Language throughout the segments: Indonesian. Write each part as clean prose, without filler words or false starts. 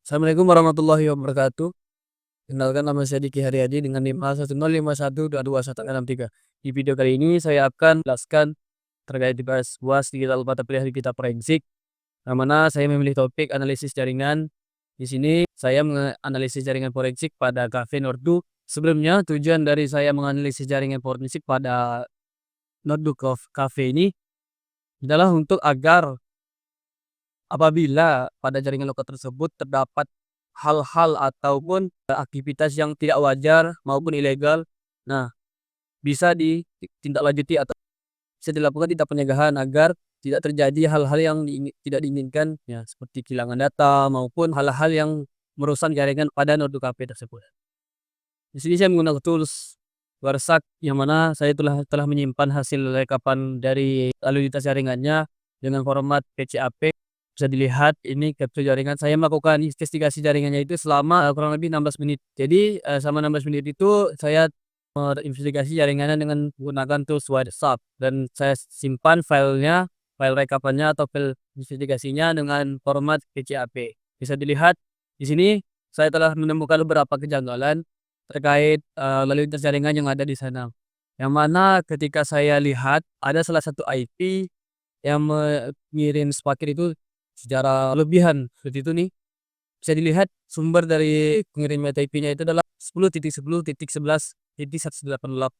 Assalamualaikum warahmatullahi wabarakatuh. Kenalkan nama saya Diki Haryadi dengan NIM A1051222163. Di video kali ini saya akan jelaskan terkait dibahas UAS digital mata kuliah digital forensik, yang mana saya memilih topik analisis jaringan. Di sini saya menganalisis jaringan forensik pada Cafe Nordu. Sebelumnya tujuan dari saya menganalisis jaringan forensik pada Nordu Cafe ini adalah untuk agar apabila pada jaringan lokal tersebut terdapat hal-hal ataupun aktivitas yang tidak wajar maupun ilegal, nah bisa ditindaklanjuti atau bisa dilakukan tindak pencegahan agar tidak terjadi hal-hal yang tidak diinginkan, ya seperti kehilangan data maupun hal-hal yang merusak jaringan pada node KP tersebut. Di sini saya menggunakan tools Warsak yang mana saya telah menyimpan hasil rekapan dari lalu lintas jaringannya dengan format PCAP. Bisa dilihat ini capture jaringan. Saya melakukan investigasi jaringannya itu selama kurang lebih 16 menit. Jadi selama 16 menit itu saya investigasi jaringannya dengan menggunakan tools WhatsApp, dan saya simpan filenya, file rekapannya atau file investigasinya dengan format PCAP. Bisa dilihat di sini saya telah menemukan beberapa kejanggalan terkait lalu lintas jaringan yang ada di sana. Yang mana ketika saya lihat ada salah satu IP yang mengirim paket itu secara lebihan seperti itu nih. Bisa dilihat sumber dari pengirim IP-nya itu adalah 10.10.11.188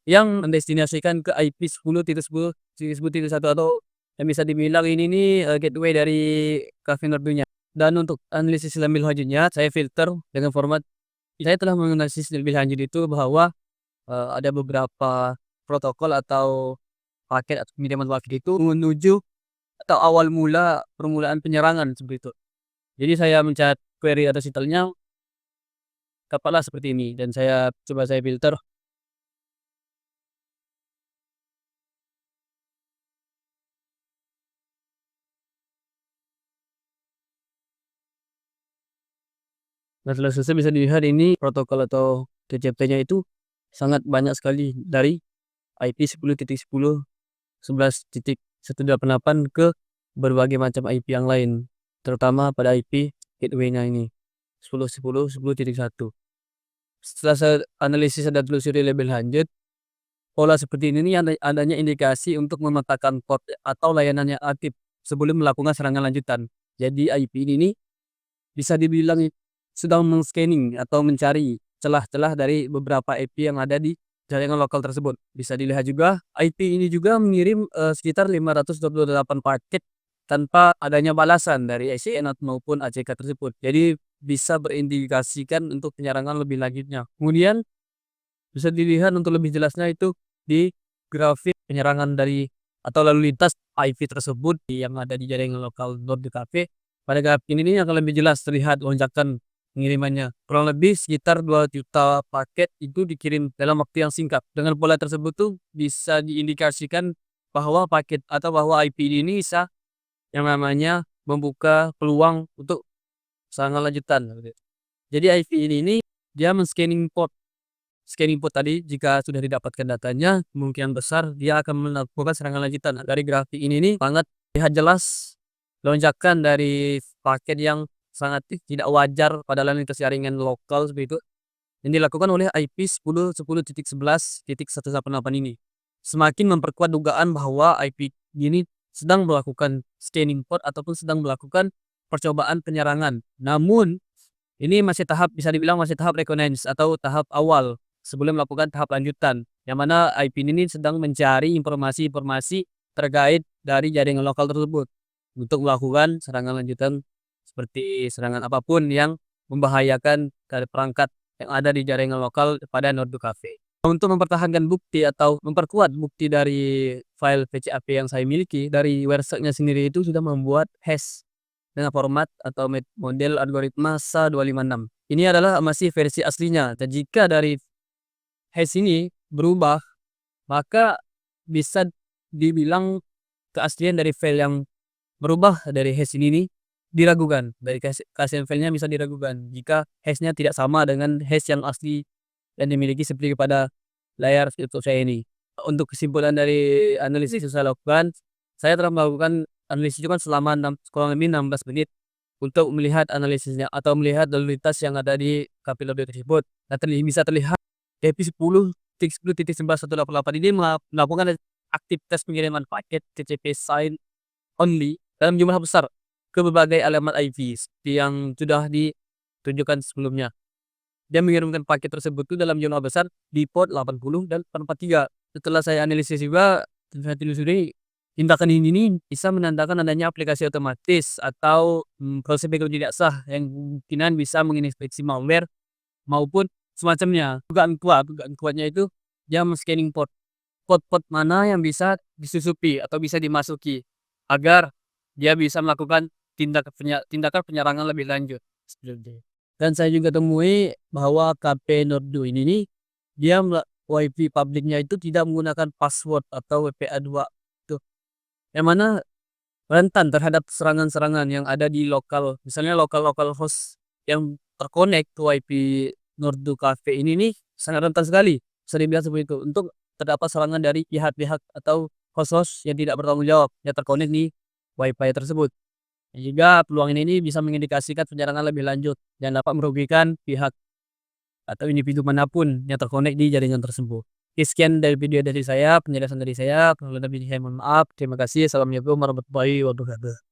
yang mendestinasikan ke IP 10.10.10.1 atau yang bisa dibilang ini nih gateway dari Cafe Nordunya. Dan untuk analisis lebih lanjutnya saya filter dengan format. Saya telah menganalisis lebih lanjut itu bahwa ada beberapa protokol atau paket atau pengiriman paket itu menuju atau awal mula permulaan penyerangan seperti itu. Jadi saya mencari query atas titelnya dapatlah seperti ini, dan saya coba saya filter. Nah, setelah selesai bisa dilihat ini protokol atau TCP-nya itu sangat banyak sekali dari IP 10.10.11.188 ke berbagai macam IP yang lain, terutama pada IP gateway-nya ini 10.10.10.1. Setelah saya analisis dan telusuri lebih lanjut, pola seperti ini nih adanya indikasi untuk memetakan port atau layanan yang aktif sebelum melakukan serangan lanjutan. Jadi IP ini nih bisa dibilang sedang men-scanning atau mencari celah-celah dari beberapa IP yang ada di jaringan lokal tersebut. Bisa dilihat juga IP ini juga mengirim sekitar 528 paket tanpa adanya balasan dari ICN maupun ACK tersebut. Jadi bisa berindikasikan untuk penyerangan lebih lanjutnya. Kemudian bisa dilihat untuk lebih jelasnya itu di grafik penyerangan dari atau lalu lintas IP tersebut yang ada di jaringan lokal Node Cafe. Pada grafik ini akan lebih jelas terlihat lonjakan pengirimannya. Kurang lebih sekitar 2 juta paket itu dikirim dalam waktu yang singkat. Dengan pola tersebut tuh bisa diindikasikan bahwa paket atau bahwa IP ini bisa yang namanya membuka peluang untuk serangan lanjutan. Jadi IP ini dia men-scanning port. Scanning port tadi jika sudah didapatkan datanya, kemungkinan besar dia akan melakukan serangan lanjutan. Dari grafik ini nih sangat terlihat jelas lonjakan dari paket yang sangat tidak wajar pada lalu lintas jaringan lokal seperti itu yang dilakukan oleh IP 10.10.11.188 ini. Semakin memperkuat dugaan bahwa IP ini sedang melakukan scanning port ataupun sedang melakukan percobaan penyerangan. Namun ini masih tahap, bisa dibilang masih tahap reconnaissance atau tahap awal sebelum melakukan tahap lanjutan, yang mana IP ini sedang mencari informasi-informasi terkait dari jaringan lokal tersebut untuk melakukan serangan lanjutan seperti serangan apapun yang membahayakan dari perangkat yang ada di jaringan lokal pada Node Cafe. Untuk mempertahankan bukti atau memperkuat bukti dari file PCAP yang saya miliki, dari website-nya sendiri itu sudah membuat hash dengan format atau model algoritma SHA-256. Ini adalah masih versi aslinya, dan jika dari hash ini berubah, maka bisa dibilang keaslian dari file yang berubah dari hash ini nih diragukan. Dari keaslian filenya bisa diragukan jika hashnya tidak sama dengan hash yang asli yang dimiliki seperti pada layar laptop saya ini. Untuk kesimpulan dari analisis yang saya lakukan, saya telah melakukan analisis itu kan selama kurang lebih 16 menit. untuk melihat analisisnya atau melihat lalu lintas yang ada di KP Nordo tersebut. Nah, bisa terlihat IP10.10.11.188 ini melakukan aktivitas pengiriman paket TCP sign only dalam jumlah besar ke berbagai alamat IP seperti yang sudah ditunjukkan sebelumnya. Dia mengirimkan paket tersebut itu dalam jumlah besar di port 80 dan 443. Setelah saya analisis juga, saya telusuri, tindakan ini bisa menandakan adanya aplikasi otomatis atau proses backup tidak sah yang kemungkinan bisa menginfeksi malware maupun semacamnya. Dugaan kuatnya itu dia men-scanning port mana yang bisa disusupi atau bisa dimasuki agar dia bisa melakukan tindakan penyerangan lebih lanjut. Dan saya juga temui bahwa KP Nordo ini nih, dia WiFi publiknya itu tidak menggunakan password atau WPA2 tuh, yang mana rentan terhadap serangan-serangan yang ada di lokal, misalnya lokal host yang terkonek ke WiFi Nordo Cafe ini nih sangat rentan sekali, bisa dibilang seperti itu, untuk terdapat serangan dari pihak-pihak atau host-host yang tidak bertanggung jawab yang terkonek di WiFi tersebut. Juga peluang ini bisa mengindikasikan penyerangan lebih lanjut yang dapat merugikan pihak atau individu manapun yang terkonek di jaringan tersebut. Sekian dari video dari saya, penjelasan dari saya. Kalau lebih saya mohon maaf. Terima kasih. Assalamualaikum warahmatullahi wabarakatuh.